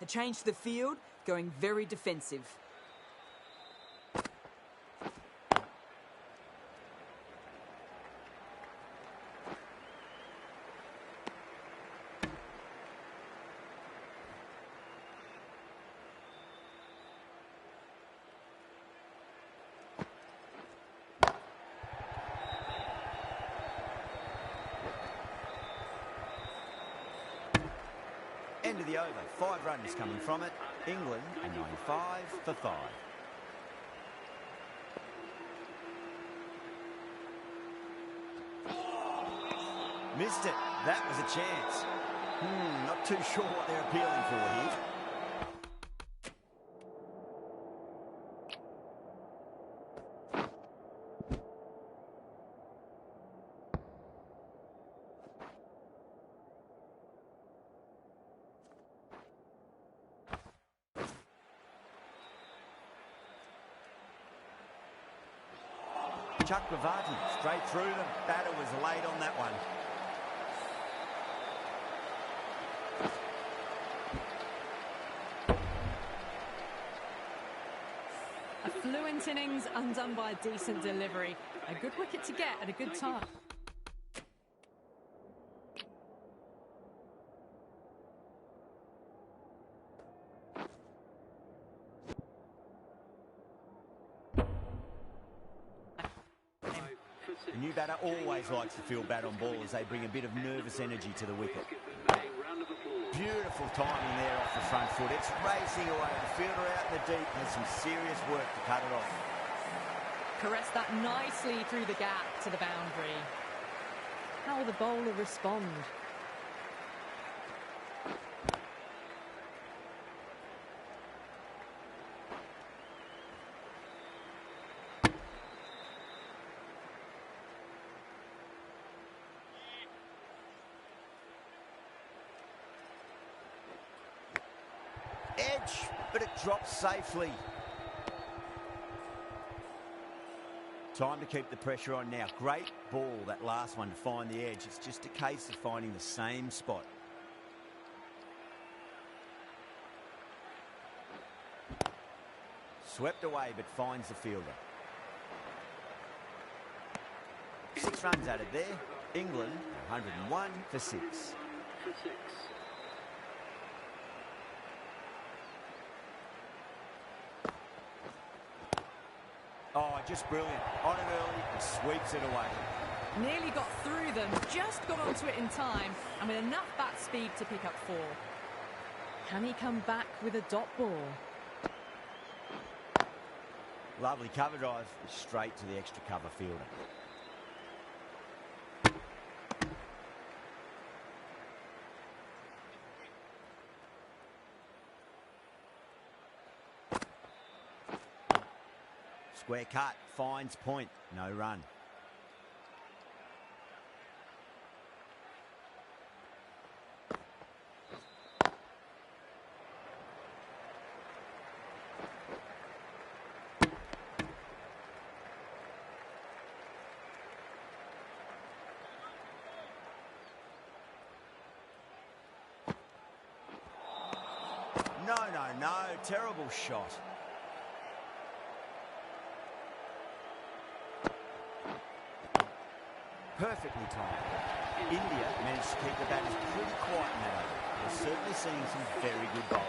A change to the field, going very defensive. End of the over. 5 runs coming from it. England are 95 for 5. Missed it. That was a chance. Not too sure what they're appealing for here. Chakravarti straight through them. Batter was late on that one. brilliant innings undone by a decent delivery. A good wicket to get at a good time. The new batter always likes to feel bat on ball as they bring a bit of nervous energy to the wicket. Beautiful timing there off the front foot. It's racing away. The fielder out in the deep has some serious work to cut it off. Caressed that nicely through the gap to the boundary. How will the bowler respond? Edge, but it drops safely. Time to keep the pressure on now. Great ball, that last one, to find the edge. It's just a case of finding the same spot. Swept away, but finds the fielder. 6 runs added there. England, 101 for 6. Oh, just brilliant. On it early and sweeps it away. Nearly got through them, just got onto it in time, and with enough bat speed to pick up 4. Can he come back with a dot ball? Lovely cover drive, straight to the extra cover fielder. Square cut, finds point, no run. No, terrible shot. Perfectly timed. India managed to keep the batters pretty quiet in that over. They're certainly seeing some very good bowling.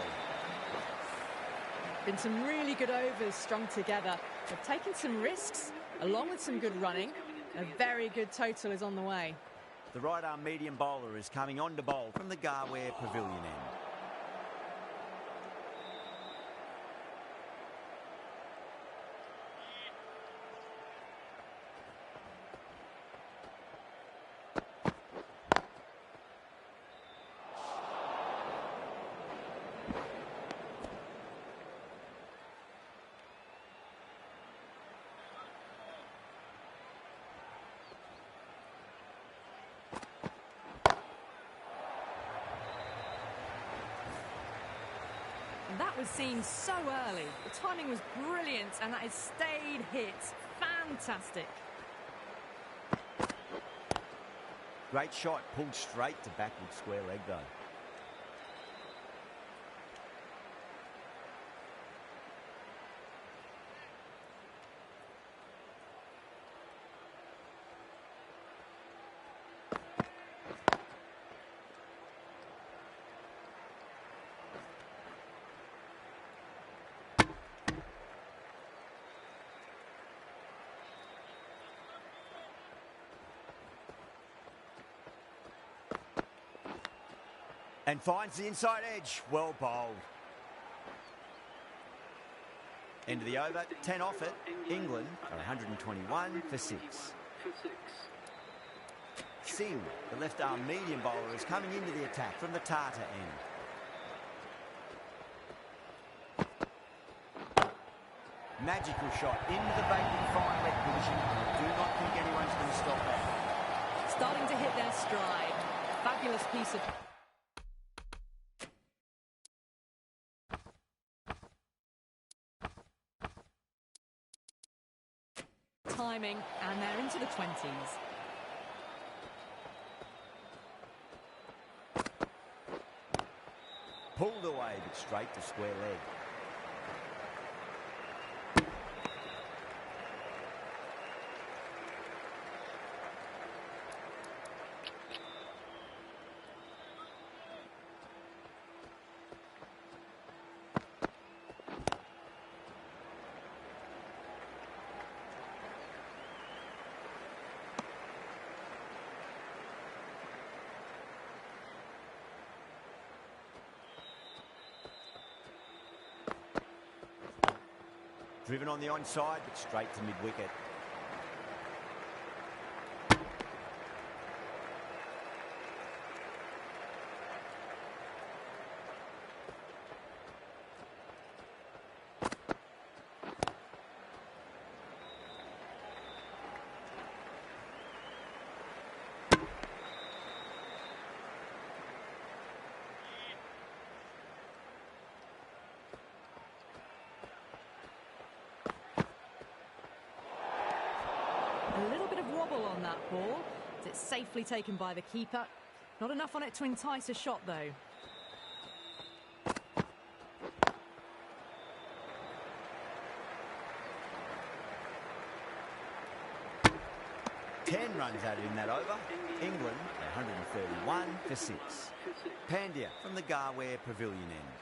Been some really good overs strung together. They've taken some risks, along with some good running. A very good total is on the way. The right-arm medium bowler is coming on to bowl from the Garware Pavilion end. That was seen so early. The timing was brilliant, and that has stayed hit. Fantastic. Great shot, pulled straight to backward square leg though. And finds the inside edge. Well bowled. End of the over. 10 off it. England are 121 for 6. Singh, the left-arm medium bowler, is coming into the attack from the Tata end. Magical shot into the baking fine leg position. I do not think anyone's going to stop that. Starting to hit their stride. Fabulous piece of... timing, and they're into the 20s. Pulled away, but straight to square leg. Driven on the onside, but straight to mid-wicket. A little bit of wobble on that ball. It's safely taken by the keeper. Not enough on it to entice a shot, though. Ten runs added in that over. England 131 for 6. Pandya from the Garware Pavilion end.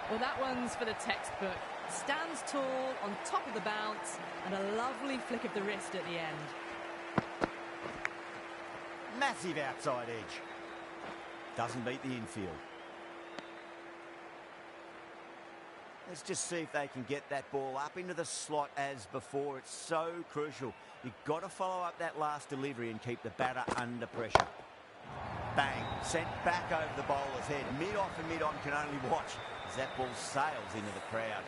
Well, that one's for the textbook. Stands tall, on top of the bounce, and a lovely flick of the wrist at the end. Massive outside edge. Doesn't beat the infield. Let's just see if they can get that ball up into the slot as before. It's so crucial. You've got to follow up that last delivery and keep the batter under pressure. Bang, sent back over the bowler's head. Mid-off and mid-on can only watch as that ball sails into the crowd.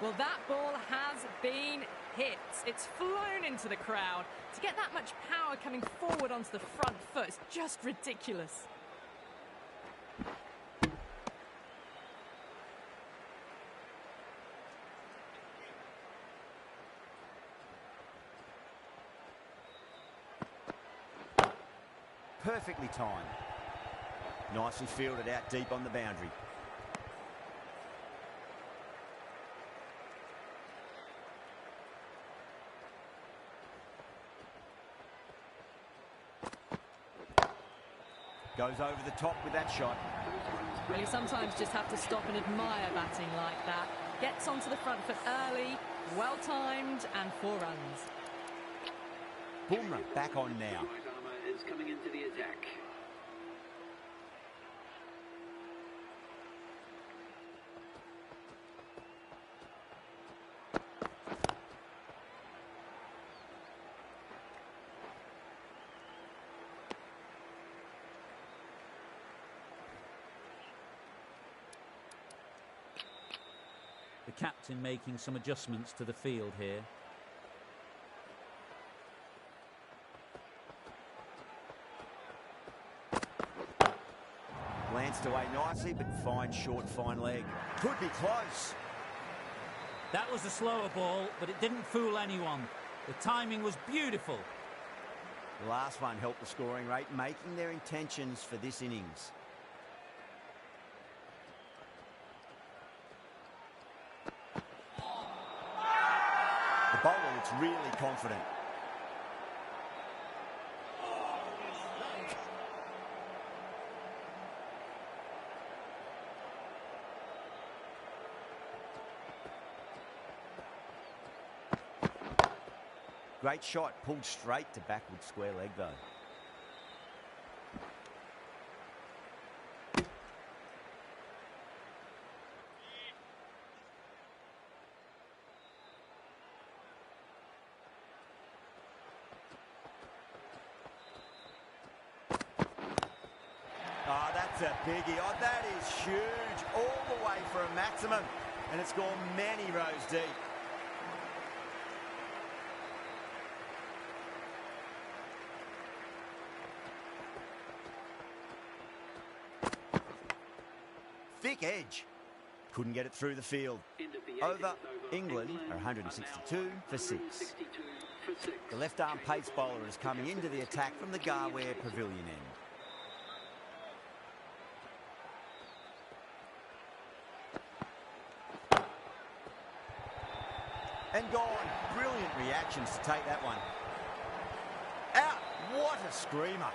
Well, that ball has been hit. It's flown into the crowd. To get that much power coming forward onto the front foot is just ridiculous. Perfectly timed. Nicely fielded out deep on the boundary. Goes over the top with that shot. Well, you sometimes just have to stop and admire batting like that. Gets onto the front foot early, well-timed, and 4 runs. Bumrah back on now. Is coming into the attack. The captain making some adjustments to the field here. Glanced away nicely, but fine short, fine leg. Could be close. That was a slower ball, but it didn't fool anyone. The timing was beautiful. The last one helped the scoring rate, making their intentions for this innings. The bowler looks really confident. Great shot, pulled straight to backward square leg though. Oh, that's a biggie. Oh, that is huge. All the way for a maximum. And it's gone many rows deep. Thick edge. Couldn't get it through the field. Over, England are 162 for 6. The left-arm pace bowler is coming into the attack from the Garware Pavilion end. And gone. Brilliant reactions to take that one. Out. What a screamer.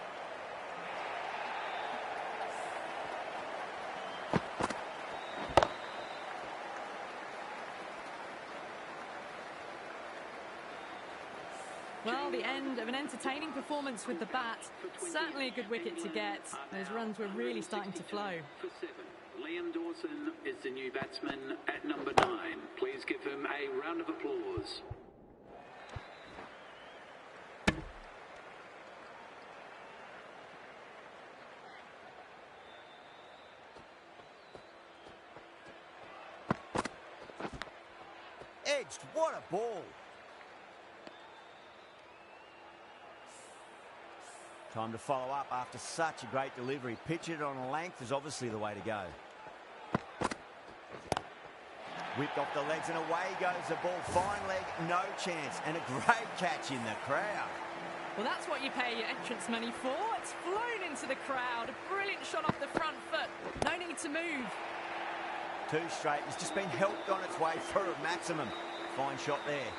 Well, Well, the end of an entertaining performance with the bat. Certainly a good wicket to get. Those runs were really starting to flow. For 7, Liam Dawson is the new batsman at number 9. Please give him a round of applause. Edged, what a ball. Time to follow up after such a great delivery. Pitch it on a length is obviously the way to go. Whipped off the legs and away goes the ball. Fine leg, no chance. And a great catch in the crowd. Well, that's what you pay your entrance money for. It's flown into the crowd. A brilliant shot off the front foot. No need to move. 2 straight. It's just been helped on its way for a maximum. Fine shot there.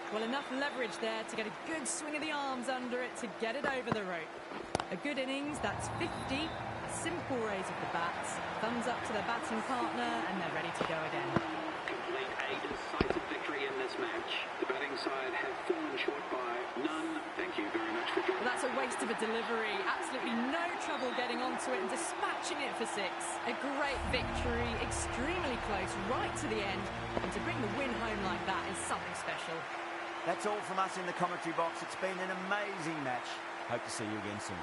Well, enough leverage there to get a good swing of the arms under it to get it over the rope. A good innings, that's 50. A simple raise of the bats. Thumbs up to their batting partner, and they're ready to go again. Complete a decisive victory in this match. The batting side have fallen short by none. Thank you very much for joining. Well, that's a waste of a delivery. Absolutely no trouble getting onto it and dispatching it for 6. A great victory, extremely close, right to the end. And to bring the win home like that is something special. That's all from us in the commentary box. It's been an amazing match. Hope to see you again soon.